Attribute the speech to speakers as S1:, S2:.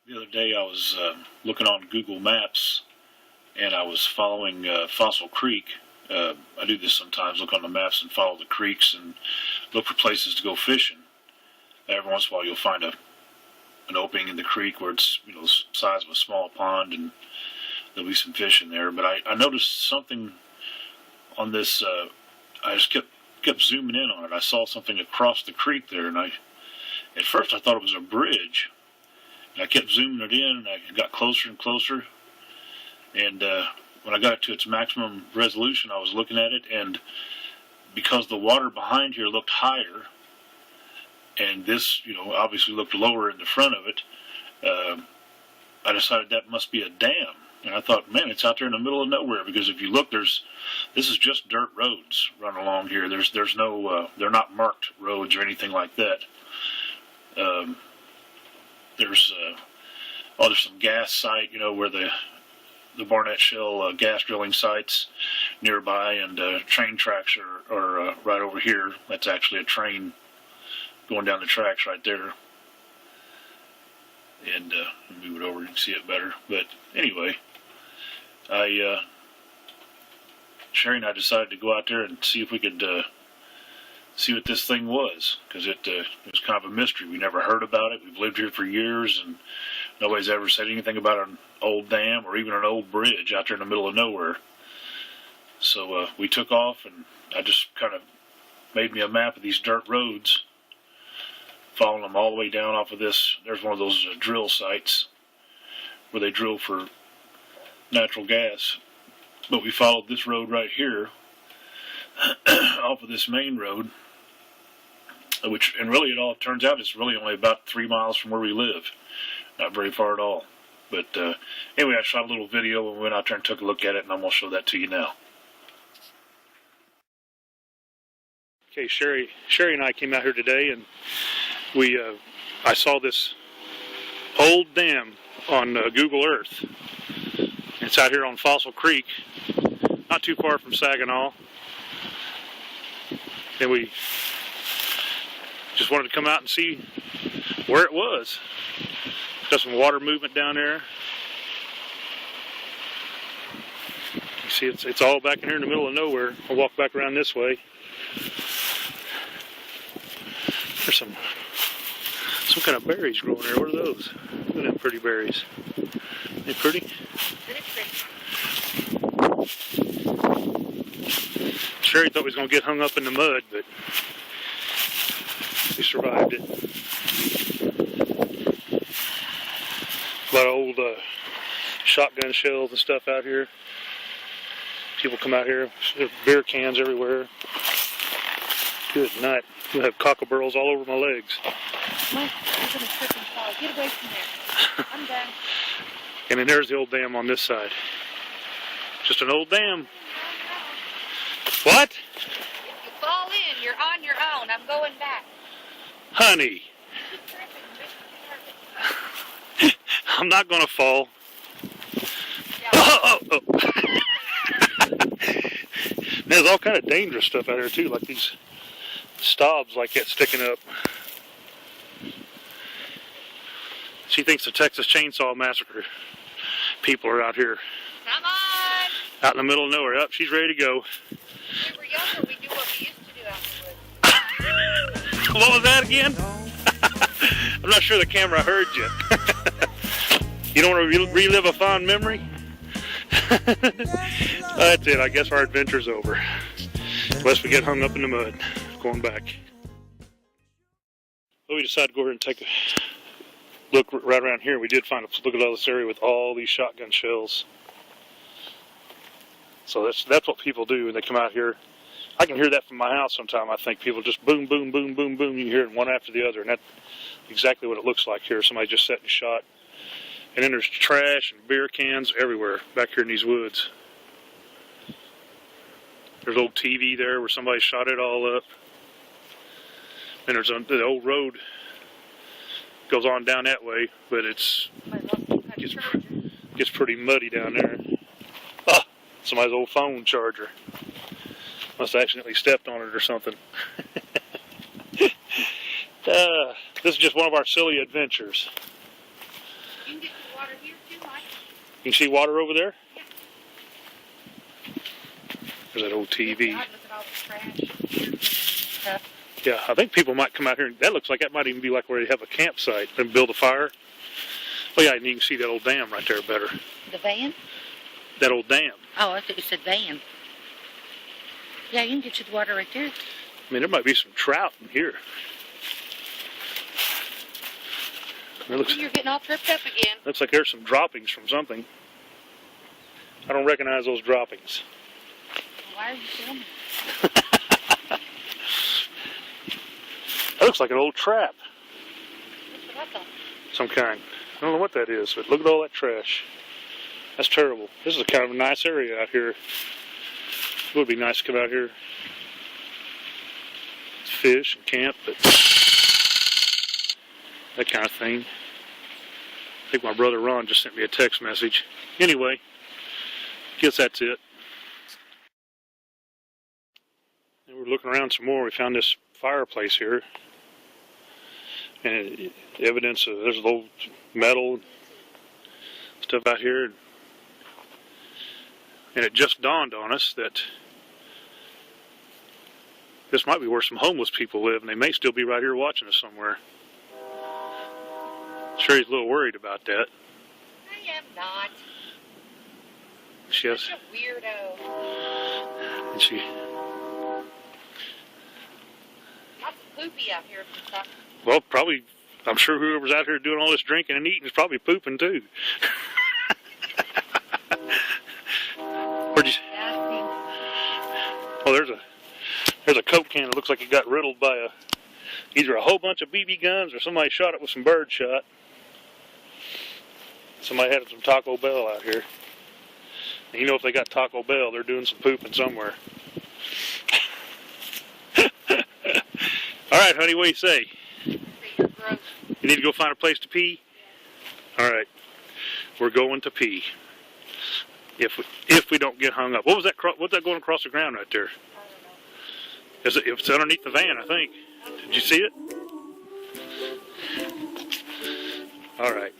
S1: The other day I was looking on Google Maps and I was following Fossil Creek. I do this sometimes, look on the maps and follow the creeks and look for places to go fishing. Every once in a while you'll find an opening in the creek where it's the size of a small pond and there'll be some fish in there. But I noticed something on this. I just kept zooming in on it. I saw something across the creek there, and at first I thought it was a bridge. And I kept zooming it in, and I got closer and closer. And when I got it to its maximum resolution, I was looking at it, and because the water behind here looked higher, and this, obviously looked lower in the front of it, I decided that must be a dam. And I thought, man, it's out there in the middle of nowhere, because if you look, this is just dirt roads running along here. There's no, they're not marked roads or anything like that. There's some gas site, where the Barnett Shale gas drilling sites nearby, and train tracks are right over here. That's actually a train going down the tracks right there. And move it over, you can see it better. But anyway, Sherry and I decided to go out there and see if we could see what this thing was, because it was kind of a mystery. We never heard about it. We've lived here for years, and nobody's ever said anything about an old dam or even an old bridge out there in the middle of nowhere. So we took off, and I just kind of made me a map of these dirt roads, following them all the way down off of this. There's one of those drill sites where they drill for natural gas. But we followed this road right here off of this main road, and really it all turns out it's really only about 3 miles from where we live. Not very far at all. But anyway, I shot a little video and went out there and took a look at it, and I'm going to show that to you now. Okay, Sherry and I came out here today, and I saw this old dam on Google Earth. It's out here on Fossil Creek, not too far from Saginaw. And we just wanted to come out and see where it was. Got some water movement down there. You see, it's all back in here in the middle of nowhere. I'll walk back around this way. There's some kind of berries growing there. What are those? Look at them pretty berries. They pretty? Sherry thought we was going to get hung up in the mud, but we survived it. A lot of old shotgun shells and stuff out here. People come out here, there are beer cans everywhere. Good night. You'll have cockleburs all over my legs.
S2: Mike, I'm going to trip and fall. Get away from there. I'm done.
S1: And then there's the old dam on this side. Just an old dam. What?
S2: If you fall in, you're on your own. I'm going back.
S1: Honey. I'm not going to fall. Yeah. Oh. There's all kind of dangerous stuff out here too, like these stobs like that sticking up. She thinks the Texas Chainsaw Massacre people are out here.
S2: Come on!
S1: Out in the middle of nowhere. Up, she's ready to go.
S2: When we were younger, we do what we used to do out in the woods.
S1: What was that again? I'm not sure the camera heard you. You don't want to relive a fond memory? That's it. I guess our adventure's over. Unless we get hung up in the mud going back. So we decided to go over and take a look right around here. We did look at all this area with all these shotgun shells. So that's what people do when they come out here. I can hear that from my house sometime. I think people just boom, boom, boom, boom, boom. You hear it one after the other, and that's exactly what it looks like here. Somebody just sat and shot. And then there's trash and beer cans everywhere back here in these woods. There's old TV there where somebody shot it all up. And there's the old road goes on down that way, but it gets pretty muddy down there. Ah, somebody's old phone charger. Must have accidentally stepped on it or something. This is just one of our silly adventures.
S2: You can
S3: You can see water over there? There's that old TV.
S2: God, look at all the trash and stuff.
S3: Yeah, I think people might come out here. That looks like that might even be like where they have a campsite and build a fire. Oh yeah, and you can see that old dam right there better.
S2: The van?
S3: That old dam.
S2: Oh, I thought you said van. Yeah, you can get to the water right there.
S3: I mean, there might be some trout in here.
S2: You're getting all tripped up again.
S3: Looks like there's some droppings from something. I don't recognize those droppings.
S2: Why are you filming?
S3: That looks like an old trap.
S2: That's what I thought.
S3: Some kind. I don't know what that is, but look at all that trash. That's terrible. This is kind of a nice area out here. It would be nice to come out here, fish and camp, but that kind of thing. I think my brother Ron just sent me a text message. Anyway, guess that's it. And we're looking around some more. We found this fireplace here. And evidence of there's old metal stuff out here. And it just dawned on us that this might be where some homeless people live, and they may still be right here watching us somewhere. Sherry's a little worried about that.
S2: I am not.
S3: Yes.
S2: Such a weirdo.
S3: And she,
S2: Lots of poopy out here from stuff.
S3: well, probably, I'm sure whoever's out here doing all this drinking and eating is probably pooping too. Where'd you?
S2: Nasty.
S3: Oh, there's a Coke can that looks like it got riddled by either a whole bunch of BB guns or somebody shot it with some bird shot. Somebody had some Taco Bell out here. And you know, if they got Taco Bell, they're doing some pooping somewhere. All right, honey, what do you say?
S2: You're gross.
S3: You need to go find a place to pee? All right, we're going to pee. If we don't get hung up. What was that? What's that going across the ground right there?
S2: I don't know.
S3: It's underneath the van, I think. Did you see it? All right.